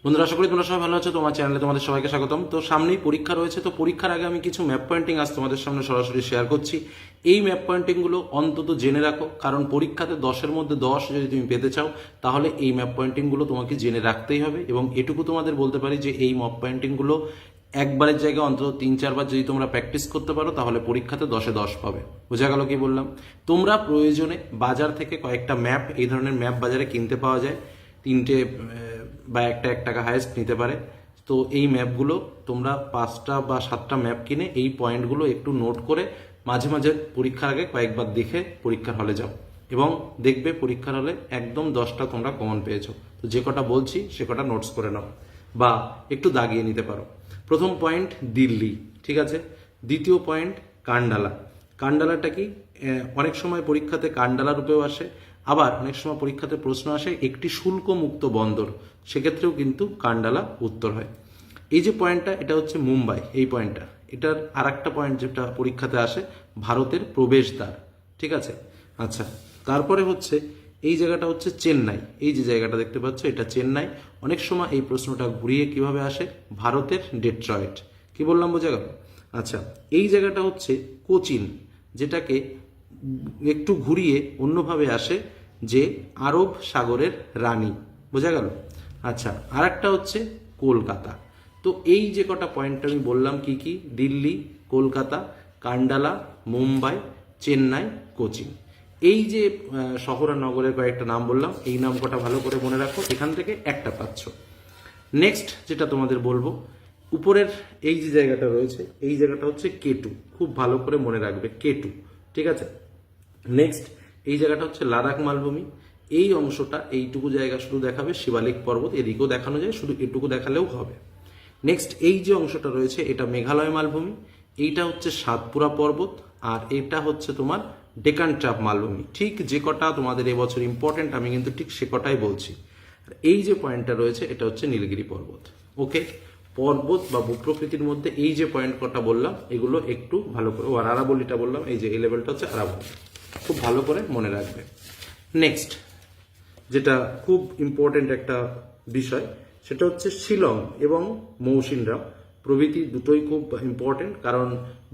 বন্ধুরা, আশা করি তোমরা সবাই ভালো আছো। তোমার চ্যানেলে তোমাদের সবাইকে স্বাগতম। তো সামনেই পরীক্ষা রয়েছে, তো পরীক্ষার আগে আমি কিছু ম্যাপ পয়েন্টিং আজ তোমাদের সামনে সরাসরি শেয়ার করছি। এই ম্যাপ পয়েন্টিংগুলো অন্তত জেনে রাখো, কারণ পরীক্ষাতে 10-এর মধ্যে 10 যদি তুমি পেতে চাও তাহলে এই ম্যাপ পয়েন্টিংগুলো তোমাকে জেনে রাখতেই হবে। এবং এটুকু তোমাদের বলতে পারি যে এই ম্যাপ পয়েন্টিংগুলো একবারের জায়গায় অন্তত 3-4 বার যদি তোমরা প্র্যাকটিস করতে পারো তাহলে পরীক্ষাতে 10-এ 10 পাবে। বোঝা গেল কি বললাম? তোমরা প্রয়োজনে বাজার থেকে কয়েকটা ম্যাপ, এই ধরনের ম্যাপ বাজারে কিনতে পাওয়া যায়, 3টে বা একটা 1 টাকা হাইয়েস্ট নিতে পারে। তো এই ম্যাপগুলো তোমরা 5টা বা 7টা ম্যাপ কিনে এই পয়েন্টগুলো একটু নোট করে মাঝে মাঝে পরীক্ষার আগে কয়েকবার দেখে পরীক্ষার হলে যাও, এবং দেখবে পরীক্ষার হলে একদম 10টা তোমরা কমন পেয়েছো। তো যে কটা বলছি সে কটা নোটস করে নাও বা একটু দাগিয়ে নিতে পারো। প্রথম পয়েন্ট দিল্লি, ঠিক আছে। দ্বিতীয় পয়েন্ট কান্ডালা। কান্ডালাটা কি? অনেক সময় পরীক্ষাতে কান্ডালা রূপেও আসে, আবার অনেক সময় পরীক্ষাতে প্রশ্ন আসে একটি শুল্ক মুক্ত বন্দর, সেক্ষেত্রেও কিন্তু কান্ডালা উত্তর হয়। এই যে পয়েন্টটা, এটা হচ্ছে মুম্বাই। এই পয়েন্টটা, এটার আর একটা পয়েন্ট যেটা পরীক্ষাতে আসে, ভারতের প্রবেশদ্বার, ঠিক আছে। আচ্ছা, তারপরে হচ্ছে এই জায়গাটা হচ্ছে চেন্নাই। এই যে জায়গাটা দেখতে পাচ্ছ, এটা চেন্নাই। অনেক সময় এই প্রশ্নটা ঘুরিয়ে কিভাবে আসে, ভারতের ডেট্রয়েট। কি বললাম, বোঝা গেল? আচ্ছা, এই জায়গাটা হচ্ছে কোচিন, যেটাকে একটু ঘুরিয়ে অন্যভাবে আসে যে আরব সাগরের রানী। বোঝা গেল? আচ্ছা, আর একটা হচ্ছে কলকাতা। তো এই যে কটা পয়েন্ট আমি বললাম, কি কি? দিল্লি, কলকাতা, কান্ডালা, মুম্বাই, চেন্নাই, কোচিন। এই যে শহর আর নগরের কয়েকটা নাম বললাম, এই নাম কটা ভালো করে মনে রাখো, এখান থেকে একটা পাচ্ছ। নেক্সট যেটা তোমাদের বলবো, উপরের এই যে জায়গাটা রয়েছে, এই জায়গাটা হচ্ছে কেটু। খুব ভালো করে মনে রাখবে, কেটু, ঠিক আছে। নেক্সট এই জায়গাটা হচ্ছে লাদাখ মালভূমি। এই অংশটা, এইটুকু জায়গা শুধু দেখাবে শিবালিক পর্বত, এদিকেও দেখানো যায়, শুধু এটুকু দেখালেও হবে। নেক্সট এই যে অংশটা রয়েছে, এটা মেঘালয় মালভূমি। এইটা হচ্ছে সাতপুরা পর্বত, আর এটা হচ্ছে তোমার ডেকান ট্রাপ মালভূমি। ঠিক যে কটা তোমাদের এবছর ইম্পর্টেন্ট, আমি কিন্তু ঠিক সে কটাই বলছি। এই যে পয়েন্টটা রয়েছে, এটা হচ্ছে নীলগিরি পর্বত। ওকে, পর্বত বা ভূপ্রকৃতির মধ্যে এই যে পয়েন্ট কটা বললাম, এগুলো একটু ভালো করে, আর আরাবলিটা বললাম, এই যে এই লেভেলটা হচ্ছে আরাবলি, খুব ভালো করে মনে রাখবে। নেক্সট যেটা খুব ইম্পর্টেন্ট একটা বিষয়, সেটা হচ্ছে শিলং এবং মৌসিনরাম প্রভৃতি, দুটোই খুব ইম্পর্টেন্ট, কারণ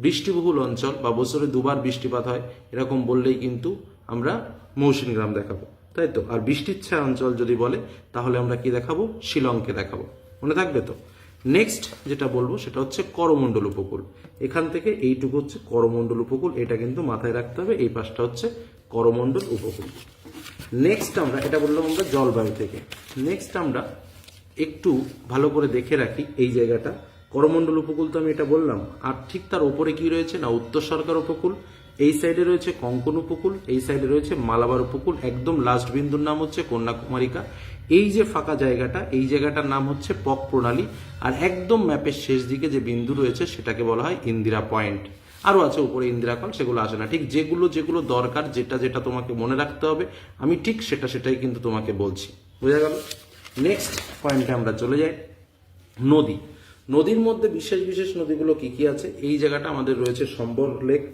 বৃষ্টিবহুল অঞ্চল বা বছরে 2বার বৃষ্টিপাত হয়, এরকম বললেই কিন্তু আমরা মৌসিনরাম দেখাবো, তাই তো। আর বৃষ্টিচ্ছা অঞ্চল যদি বলে তাহলে আমরা কি দেখাবো? শিলংকে দেখাবো। মনে থাকবে তো? নেক্সট যেটা বলবো সেটা হচ্ছে করমণ্ডল উপকূল। এখান থেকে এইটুকু হচ্ছে করমণ্ডল উপকূল, এটা কিন্তু মাথায় রাখতে হবে। এই পাশটা হচ্ছে করমণ্ডল উপকূল। নেক্সট আমরা এটা বললাম আমরা জলবায়ু থেকে। নেক্সট আমরা একটু ভালো করে দেখে রাখি এই জায়গাটা, করমণ্ডল উপকূল তো আমি এটা বললাম, আর ঠিক তার উপরে কি রয়েছে না, উত্তর সরকার উপকূল। এই সাইডে রয়েছে কঙ্কন উপকূল, এই সাইডে রয়েছে মালাবার উপকূল, একদম লাস্ট বিন্দুর নাম হচ্ছে কন্যাকুমারিকা। এই যে ফাঁকা জায়গাটা, এই জায়গাটার নাম হচ্ছে পক প্রণালী, আর একদম ম্যাপের শেষ দিকে যে বিন্দু রয়েছে সেটাকে বলা হয় ইন্দিরা পয়েন্ট। আরও আছে উপরে ইন্দিরাকল, সেগুলো আসে না। ঠিক যেগুলো যেগুলো দরকার, যেটা যেটা তোমাকে মনে রাখতে হবে, আমি ঠিক সেটাই কিন্তু তোমাকে বলছি। বোঝা গেল? নেক্সট পয়েন্টে আমরা চলে যাই, নদী। নদীর মধ্যে বিশেষ বিশেষ নদীগুলো কি কি আছে? এই জায়গাটা আমাদের রয়েছে সম্বর লেক।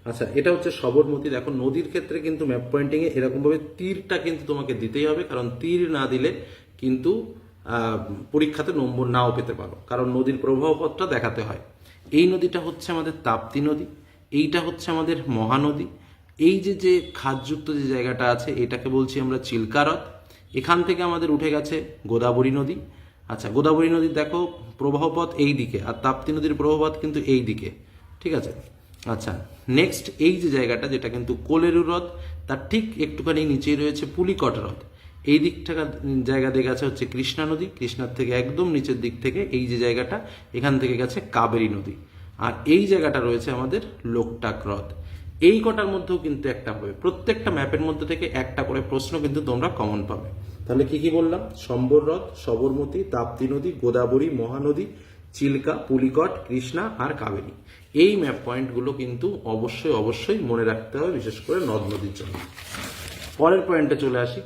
আচ্ছা, এটা হচ্ছে সবরমতী। দেখো, নদীর ক্ষেত্রে কিন্তু ম্যাপ পয়েন্টিংয়ে এরকমভাবে তীরটা কিন্তু তোমাকে দিতেই হবে, কারণ তীর না দিলে কিন্তু পরীক্ষাতে নম্বর নাও পেতে পারো, কারণ নদীর প্রবাহপথটা দেখাতে হয়। এই নদীটা হচ্ছে আমাদের তাপ্তি নদী, এইটা হচ্ছে আমাদের মহানদী। এই যে যে খাদযুক্ত যে জায়গাটা আছে, এটাকে বলছি আমরা চিল্কা হ্রদ। এখান থেকে আমাদের উঠে গেছে গোদাবরী নদী। আচ্ছা, গোদাবরী নদীর দেখো প্রবাহপথ এই দিকে, আর তাপ্তি নদীর প্রবাহপথ কিন্তু এই দিকে, ঠিক আছে। আচ্ছা, নেক্সট এই যে জায়গাটা, যেটা কিন্তু কোলেরু হ্রদ, তার ঠিক একটুখানি নিচেই রয়েছে পুলিকট হ্রদ। এই দিক থেকে জায়গা দিয়ে গেছে হচ্ছে কৃষ্ণা নদী, কৃষ্ণার থেকে একদম নিচের দিক থেকে এই যে জায়গাটা, এখান থেকে গেছে কাবেরী নদী। আর এই জায়গাটা রয়েছে আমাদের লোকটাক হ্রদ। এই কটার মধ্যেও কিন্তু একটা হবে, প্রত্যেকটা ম্যাপের মধ্যে থেকে একটা করে প্রশ্ন কিন্তু তোমরা কমন পাবে। তাহলে কি কি বললাম? সম্বর হ্রদ, সবরমতী, তাপ্তি নদী, গোদাবরী, মহানদী, চিল্কা, পুলিকট, কৃষ্ণা আর কাবেরী। এই ম্যাপ পয়েন্টগুলো কিন্তু অবশ্যই অবশ্যই মনে রাখতে হবে, বিশেষ করে নদ নদীর জন্য। পরের পয়েন্টে চলে আসি,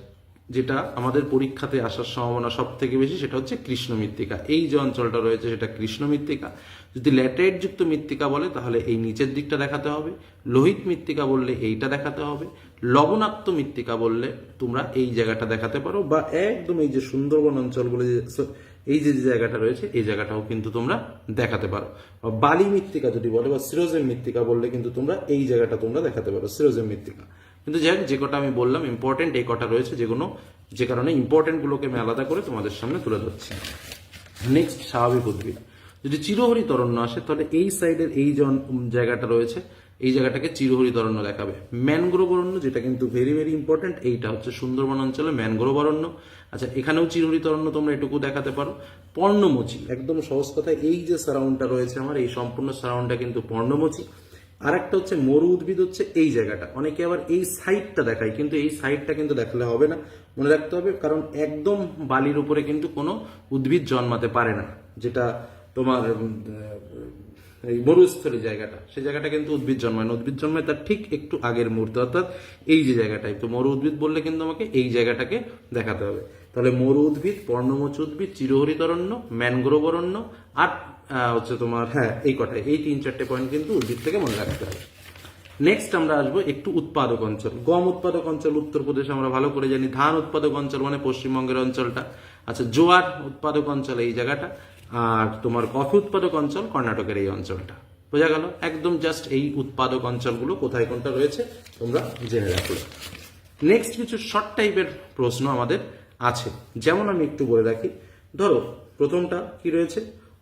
যেটা আমাদের পরীক্ষাতে আসার সম্ভাবনা সব থেকে বেশি, সেটা হচ্ছে কৃষ্ণ মৃত্তিকা। এই যে অঞ্চলটা রয়েছে সেটা কৃষ্ণ মৃত্তিকা। যদি ল্যাটেরাইট যুক্ত মৃত্তিকা বলে তাহলে এই নিচের দিকটা দেখাতে হবে, লোহিত মৃত্তিকা বললে এইটা দেখাতে হবে, লবণাক্ত মৃত্তিকা বললে তোমরা এই জায়গাটা দেখাতে পারো, বা একদম এই যে সুন্দরবন অঞ্চলগুলো, যে এই যে যে জায়গাটা রয়েছে এই জায়গাটাও কিন্তু তোমরা দেখাতে পারো। বালি মৃত্তিকা যদি বলে বা সিরোজেম মৃত্তিকা বললে কিন্তু তোমরা এই জায়গাটা তোমরা দেখাতে পারো, সিরোজেম মৃত্তিকা। কিন্তু যাই হোক, যে কটা আমি বললাম ইম্পর্টেন্ট এই কটা রয়েছে, যেগুলো যে কারণে ইম্পর্টেন্ট গুলোকে আমি আলাদা করে তোমাদের সামনে তুলে ধরছি। নেক্সট, স্বাভাবিক উদ্ভিদ। যদি চিরহরিত অরণ্য আসে তাহলে এই সাইডের এই যে জায়গাটা রয়েছে এই জায়গাটাকে চিরহরিত অরণ্য দেখাবে। ম্যানগ্রোভ অরণ্য, যেটা কিন্তু ভেরি ভেরি ইম্পর্টেন্ট, এইটা হচ্ছে সুন্দরবন অঞ্চলে ম্যানগ্রোভ অরণ্য। আচ্ছা, এখানেও চিরহরিত অরণ্য তোমরা এটুকু দেখাতে পারো। পর্ণমোচী, একদম সহজ কথায় এই যে সারাউন্ডটা রয়েছে আমার, এই সম্পূর্ণ সারাউন্ডটা কিন্তু পর্ণমোচী। আর একটা হচ্ছে মরু উদ্ভিদ, হচ্ছে এই জায়গাটা। অনেকে আবার এই সাইডটা দেখায়, কিন্তু এই সাইডটা কিন্তু দেখালে হবে না, মনে রাখতে হবে, কারণ একদম বালির উপরে কিন্তু কোনো উদ্ভিদ জন্মাতে পারে না। যেটা তোমার এই মরুস্থলী জায়গাটা, সেই জায়গাটা কিন্তু উদ্ভিদ জন্মায় না। উদ্ভিদ জন্মায় তার ঠিক একটু আগের মুহূর্তে, অর্থাৎ এই যে জায়গাটায়। তো মরু উদ্ভিদ বললে কিন্তু আমাকে এই জায়গাটাকে দেখাতে হবে। তাহলে মরু উদ্ভিদ, পর্ণমোচী উদ্ভিদ, চিরহরিত অরণ্য, ম্যানগ্রোভ অরণ্য, আর হচ্ছে তোমার এই কটাই, এই 3-4টে পয়েন্ট কিন্তু উদ্ভিদ থেকে মনে রাখতে হবে। নেক্সট আমরা আসবো একটু উৎপাদক অঞ্চল। গম উৎপাদক অঞ্চল উত্তরপ্রদেশ আমরা ভালো করে জানি। ধান উৎপাদক অঞ্চল মানে পশ্চিমবঙ্গের অঞ্চলটা। আচ্ছা, জোয়ার উৎপাদক অঞ্চল এই জায়গাটা। আর তোমার কফি উৎপাদক অঞ্চল কর্ণাটকের এই অঞ্চলটা। বোঝা গেল? একদম জাস্ট এই উৎপাদক অঞ্চলগুলো কোথায় কোনটা রয়েছে তোমরা জেনে রাখো। নেক্সট কিছু শর্ট টাইপের প্রশ্ন আমাদের আছে, যেমন আমি একটু বলে রাখি। ধরো প্রথমটা কি রয়েছে,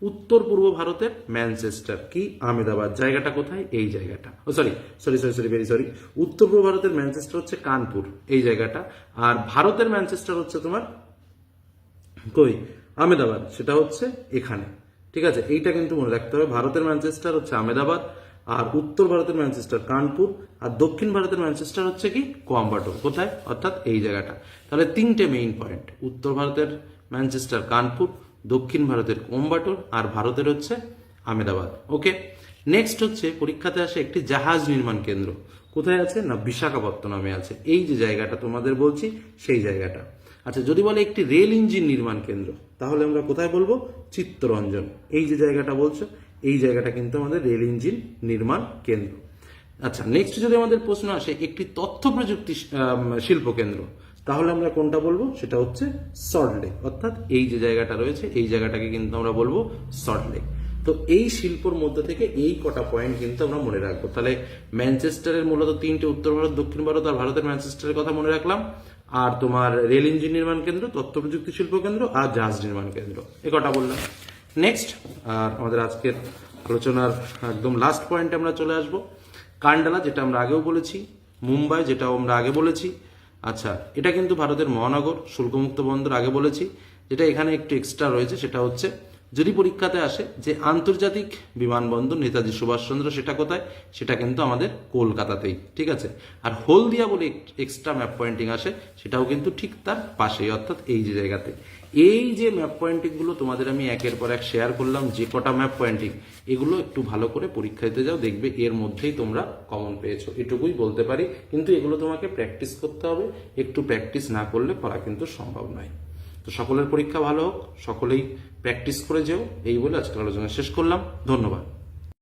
উত্তর পূর্ব ভারতের ম্যানচেস্টার কি আহমেদাবাদ, জায়গাটা কোথায়? এই জায়গাটা। সরি, উত্তর পূর্ব ভারতের ম্যানচেস্টার হচ্ছে কানপুর, এই জায়গাটা। আর ভারতের ম্যানচেস্টার হচ্ছে তোমার কই? আহমেদাবাদ, সেটা হচ্ছে এখানে। ঠিক আছে, এইটা কিন্তু মনে রাখতে হবে। ভারতের ম্যানচেস্টার হচ্ছে আহমেদাবাদ, আর উত্তর ভারতের ম্যানচেস্টার কানপুর, আর দক্ষিণ ভারতের ম্যানচেস্টার হচ্ছে কি কোয়াম্বাটোর। কোথায়? অর্থাৎ এই জায়গাটা। তাহলে 3টে মেইন পয়েন্ট, উত্তর ভারতের ম্যানচেস্টার কানপুর, দক্ষিণ ভারতের কোয়াম্বাটোর, আর ভারতের হচ্ছে আহমেদাবাদ। ওকে। নেক্সট হচ্ছে পরীক্ষাতে আসে একটি জাহাজ নির্মাণ কেন্দ্র। কোথায় আছে? না বিশাখাপত্তনমে আছে। এই যে জায়গাটা তোমাদের বলছি সেই জায়গাটা। আচ্ছা, যদি বলে একটি রেল ইঞ্জিন নির্মাণ কেন্দ্র, তাহলে আমরা কোথায় বলবো? চিত্তরঞ্জন। এই যে জায়গাটা বলছো এই জায়গাটা কিন্তু আমাদের রেল ইঞ্জিন নির্মাণ কেন্দ্র। আচ্ছা, নেক্সট যদি আমাদের প্রশ্ন আসে একটি তথ্য প্রযুক্তি শিল্প কেন্দ্র, তাহলে আমরা কোনটা বলবো? সেটা হচ্ছে সল্টলেক। অর্থাৎ এই যে জায়গাটা রয়েছে এই জায়গাটাকে কিন্তু আমরা বলবো সল্টলেক। তো এই শিল্পর মধ্যে থেকে এই কটা পয়েন্ট কিন্তু আমরা মনে রাখবো। তাহলে ম্যানচেস্টারের মূলত 3টে, উত্তর ভারত, দক্ষিণ ভারত আর ভারতের ম্যানচেস্টারের কথা মনে রাখলাম। আর তোমার রেল ইঞ্জিন নির্মাণ কেন্দ্র, তথ্য প্রযুক্তি শিল্প কেন্দ্র আর জাহাজ নির্মাণ কেন্দ্র, এ কটা বললাম। নেক্সট, আর আমাদের আজকের আলোচনার একদম লাস্ট পয়েন্টে আমরা চলে আসবো। কান্ডালা, যেটা আমরা আগেও বলেছি, মুম্বাই, যেটাও আমরা আগে বলেছি। আচ্ছা, এটা কিন্তু ভারতের মহানগর, শুল্কমুক্ত বন্দর আগে বলেছি। যেটা এখানে একটু এক্সট্রা রয়েছে সেটা হচ্ছে, যদি পরীক্ষাতে আসে যে আন্তর্জাতিক বিমানবন্দর নেতাজি সুভাষচন্দ্র, সেটা কোথায়? সেটা কিন্তু আমাদের কলকাতাতেই। ঠিক আছে। আর হলদিয়া বলে এক্সট্রা ম্যাপ পয়েন্টিং আসে, সেটাও কিন্তু ঠিক তার পাশেই, অর্থাৎ এই যে জায়গাতে। এই যে ম্যাপ পয়েন্টিং গুলো তোমাদের আমি একের পর এক শেয়ার করলাম, যে কটা ম্যাপ পয়েন্টিং, এগুলো একটু ভালো করে পরীক্ষা দিতে যাও, দেখবে এর মধ্যেই তোমরা কমন পেয়েছো, এটুকুই বলতে পারি। কিন্তু এগুলো তোমাকে প্র্যাকটিস করতে হবে, একটু প্র্যাকটিস না করলে করা কিন্তু সম্ভব নয়। তো সকলের পরীক্ষা ভালো হোক, সকলেই প্র্যাকটিস করে যেও, এই বলে আজকের আলোচনা শেষ করলাম। ধন্যবাদ।